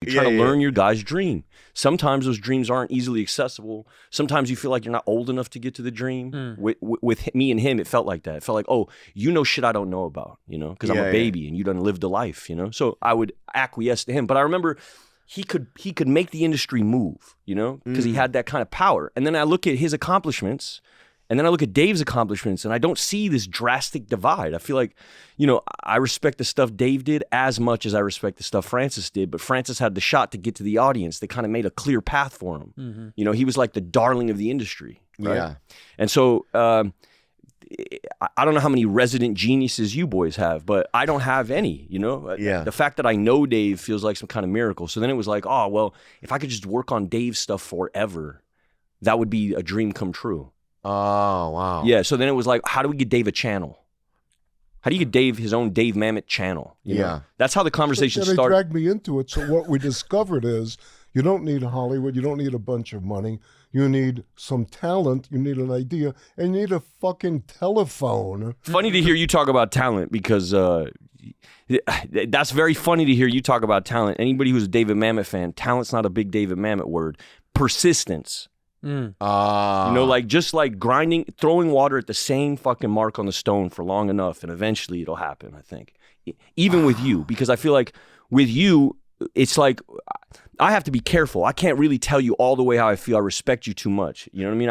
You're trying to learn your guy's dream. Sometimes those dreams aren't easily accessible. Sometimes you feel like you're not old enough to get to the dream. With me and him, it felt like that. It felt like, oh, you know shit I don't know about, you know, because I'm a baby and you done lived a life, you know. So I would acquiesce to him. But I remember he could make the industry move, you know, because he had that kind of power. And then I look at his accomplishments, and then I look at Dave's accomplishments, and I don't see this drastic divide. I feel like, you know, I respect the stuff Dave did as much as I respect the stuff Francis did, but Francis had the shot to get to the audience. They kind of made a clear path for him. You know, he was like the darling of the industry, right? Yeah. And so I don't know how many resident geniuses you boys have, but I don't have any, you know? The fact that I know Dave feels like some kind of miracle. So then it was like, oh, well, if I could just work on Dave's stuff forever, that would be a dream come true. Oh, wow. Yeah, so then it was like, how do we get Dave a channel? How do you get Dave his own Dave Mamet channel? You know? That's how the conversation started. They dragged me into it. So what we discovered is you don't need Hollywood. You don't need a bunch of money. You need some talent. You need an idea. And you need a fucking telephone. Funny to hear you talk about talent because that's very funny to hear you talk about talent. Anybody who's a David Mamet fan, talent's not a big David Mamet word. Persistence. You know, like just like grinding, throwing water at the same fucking mark on the stone for long enough, and eventually it'll happen, I think. Even with you, because I feel like with you, it's like I have to be careful. I can't really tell you all the way how I feel. I respect you too much. You know what I mean?